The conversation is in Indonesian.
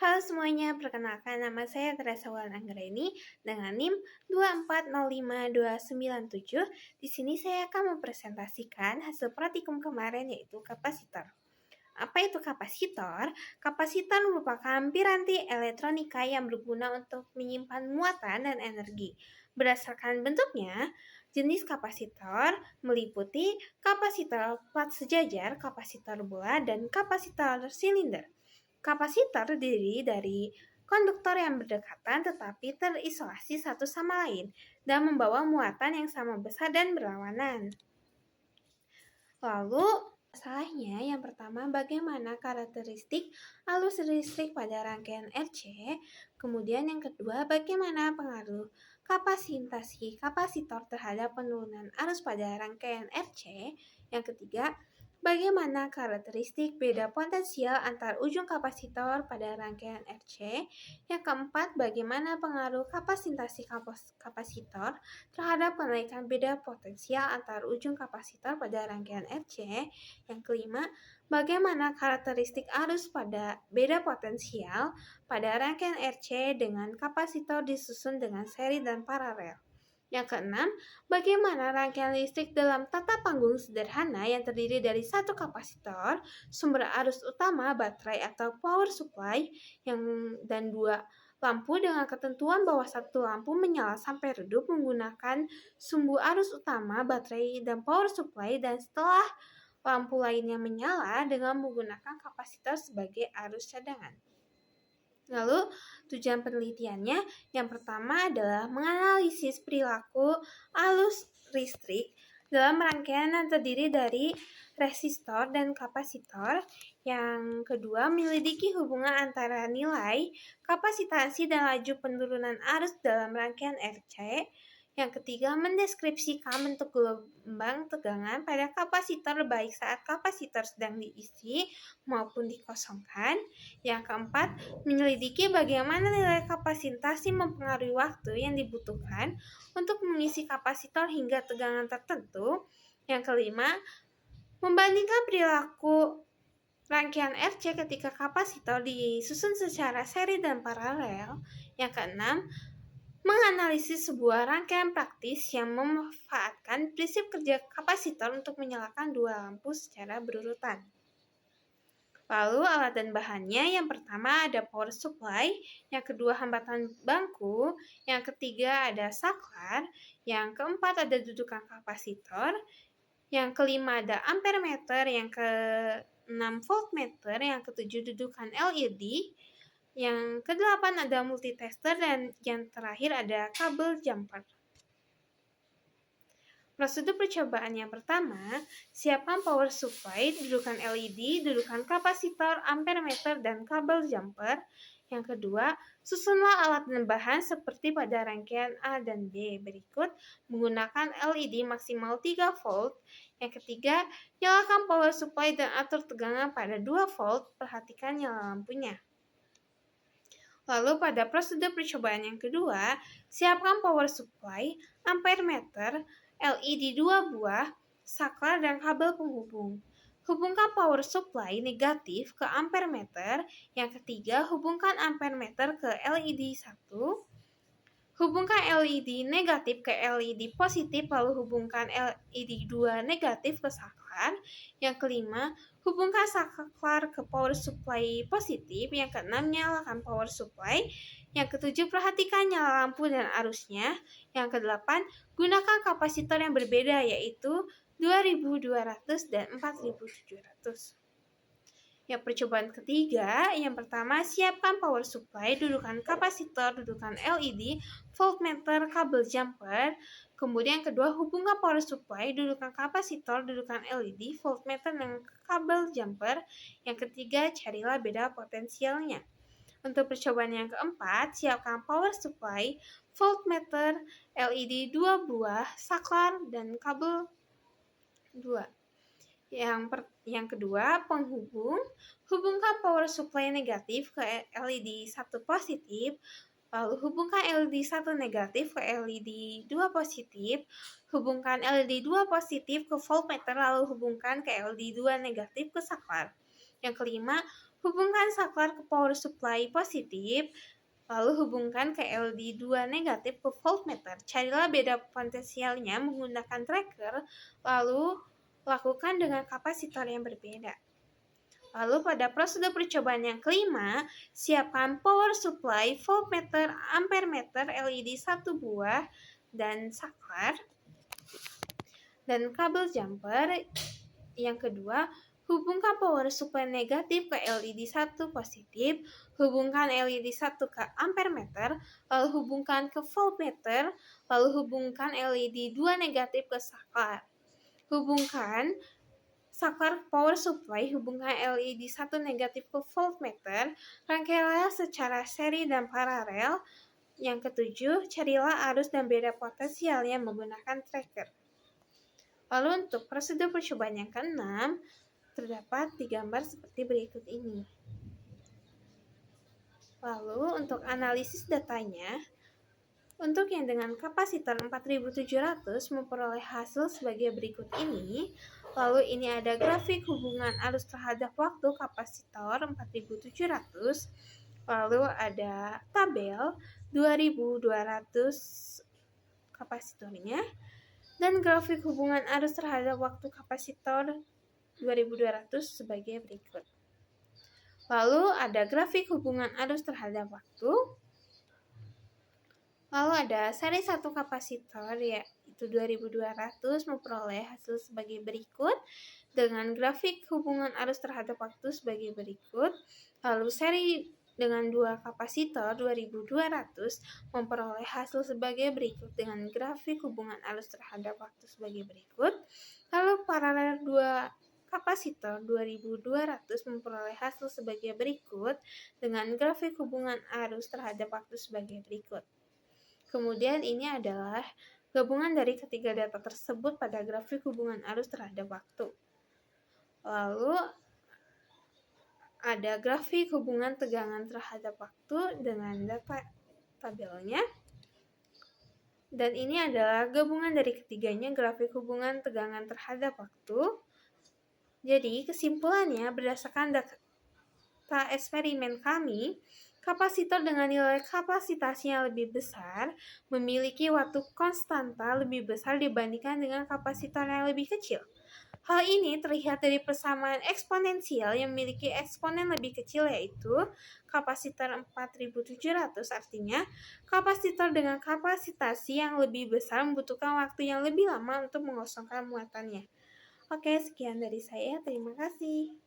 Halo semuanya, perkenalkan nama saya Teresa Wulandanggraini dengan NIM 2405297. Di sini saya akan mempresentasikan hasil praktikum kemarin yaitu kapasitor. Apa itu kapasitor? Kapasitor merupakan piranti elektronika yang berguna untuk menyimpan muatan dan energi. Berdasarkan bentuknya, jenis kapasitor meliputi kapasitor plat sejajar, kapasitor bola, dan kapasitor silinder. Kapasitor terdiri dari konduktor yang berdekatan tetapi terisolasi satu sama lain dan membawa muatan yang sama besar dan berlawanan. Lalu, masalahnya yang pertama bagaimana karakteristik arus listrik pada rangkaian RC, kemudian yang kedua bagaimana pengaruh kapasitasi kapasitor terhadap penurunan arus pada rangkaian RC, yang ketiga bagaimana karakteristik beda potensial antar ujung kapasitor pada rangkaian RC, yang keempat bagaimana pengaruh kapasitasi kapasitor terhadap kenaikan beda potensial antar ujung kapasitor pada rangkaian RC. Yang kelima, bagaimana karakteristik arus pada beda potensial pada rangkaian RC dengan kapasitor disusun dengan seri dan paralel. Yang keenam, bagaimana rangkaian listrik dalam tata panggung sederhana yang terdiri dari satu kapasitor, sumber arus utama, baterai atau power supply, dan dua lampu dengan ketentuan bahwa satu lampu menyala sampai redup menggunakan sumbu arus utama, baterai, dan power supply, dan setelah lampu lainnya menyala dengan menggunakan kapasitor sebagai arus cadangan. Lalu, tujuan penelitiannya yang pertama adalah menganalisis perilaku arus listrik dalam rangkaian yang terdiri dari resistor dan kapasitor. Yang kedua, menyelidiki hubungan antara nilai kapasitasi dan laju penurunan arus dalam rangkaian RC. Yang ketiga, mendeskripsikan bentuk gelombang tegangan pada kapasitor baik saat kapasitor sedang diisi maupun dikosongkan. Yang keempat, menyelidiki bagaimana nilai kapasitasi mempengaruhi waktu yang dibutuhkan untuk mengisi kapasitor hingga tegangan tertentu. Yang kelima, membandingkan perilaku rangkaian RC ketika kapasitor disusun secara seri dan paralel. Yang keenam, menganalisis sebuah rangkaian praktis yang memanfaatkan prinsip kerja kapasitor untuk menyalakan dua lampu secara berurutan. Lalu alat dan bahannya, yang pertama ada power supply, yang kedua hambatan bangku, yang ketiga ada saklar, yang keempat ada dudukan kapasitor, yang kelima ada ampere meter, yang keenam voltmeter, yang ketujuh dudukan LED, yang kedelapan ada multitester, dan yang terakhir ada kabel jumper. Prosedur percobaan yang pertama, siapkan power supply, dudukan LED, dudukan kapasitor, ampere meter, dan kabel jumper. Yang kedua, susunlah alat dan bahan seperti pada rangkaian A dan B berikut menggunakan LED maksimal 3 volt. Yang ketiga, nyalakan power supply dan atur tegangan pada 2 volt, perhatikan nyala lampunya. Lalu pada prosedur percobaan yang kedua, siapkan power supply, ampere meter, LED 2 buah, saklar, dan kabel penghubung. Hubungkan power supply negatif ke ampere meter. Yang ketiga, hubungkan ampere meter ke LED 1. Hubungkan LED negatif ke LED positif, lalu hubungkan LED 2 negatif ke saklar. Yang kelima, hubungkan saklar ke power supply positif. Yang keenam, nyalakan power supply. Yang ketujuh, perhatikan nyala lampu dan arusnya. Yang kedelapan, gunakan kapasitor yang berbeda yaitu 2200 dan 4700. Yang percobaan ketiga, yang pertama siapkan power supply, dudukan kapasitor, dudukan LED, voltmeter, kabel jumper. Kemudian yang kedua, hubungkan power supply, dudukan kapasitor, dudukan LED, voltmeter, dan kabel jumper. Yang ketiga, carilah beda potensialnya. Untuk percobaan yang keempat, siapkan power supply, voltmeter, LED 2 buah, saklar, dan kabel 2. Yang kedua, penghubung. Hubungkan power supply negatif ke LED 1 positif, lalu hubungkan LED 1 negatif ke LED 2 positif, hubungkan LED 2 positif ke voltmeter, lalu hubungkan ke LED 2 negatif ke saklar. Yang kelima, Hubungkan saklar ke power supply positif, lalu hubungkan ke LED 2 negatif ke voltmeter. Carilah beda potensialnya menggunakan tracker, lalu lakukan dengan kapasitor yang berbeda. Lalu pada prosedur percobaan yang kelima, siapkan power supply, voltmeter, ampermeter, LED 1 buah, dan saklar, dan kabel jumper. Yang kedua, hubungkan power supply negatif ke LED 1 positif, hubungkan LED 1 ke ampermeter, lalu hubungkan ke voltmeter, lalu hubungkan LED 2 negatif ke saklar. Hubungkan saklar power supply, hubungkan LED 1 negatif ke voltmeter, rangkailah secara seri dan paralel. Yang ketujuh, carilah arus dan beda potensialnya menggunakan tracker. Lalu untuk prosedur percobaan yang keenam, terdapat di gambar seperti berikut ini. Lalu untuk analisis datanya, untuk yang dengan kapasitor 4700 memperoleh hasil sebagai berikut ini. Lalu ini ada grafik hubungan arus terhadap waktu kapasitor 4700. Lalu ada tabel 2200 kapasitornya. Dan grafik hubungan arus terhadap waktu kapasitor 2200 sebagai berikut. Lalu ada grafik hubungan arus terhadap waktu. Lalu ada seri 1 kapasitor yaitu 2200 memperoleh hasil sebagai berikut dengan grafik hubungan arus terhadap waktu sebagai berikut. Lalu seri dengan 2 kapasitor 2200 memperoleh hasil sebagai berikut dengan grafik hubungan arus terhadap waktu sebagai berikut. Lalu paralel 2 kapasitor 2200 memperoleh hasil sebagai berikut dengan grafik hubungan arus terhadap waktu sebagai berikut. Kemudian ini adalah gabungan dari ketiga data tersebut pada grafik hubungan arus terhadap waktu. Lalu ada grafik hubungan tegangan terhadap waktu dengan data tabelnya. Dan ini adalah gabungan dari ketiganya grafik hubungan tegangan terhadap waktu. Jadi kesimpulannya berdasarkan data eksperimen kami, kapasitor dengan nilai kapasitasnya lebih besar memiliki waktu konstanta lebih besar dibandingkan dengan kapasitor yang lebih kecil. Hal ini terlihat dari persamaan eksponensial yang memiliki eksponen lebih kecil yaitu kapasitor 4700, artinya kapasitor dengan kapasitas yang lebih besar membutuhkan waktu yang lebih lama untuk mengosongkan muatannya. Oke, sekian dari saya. Terima kasih.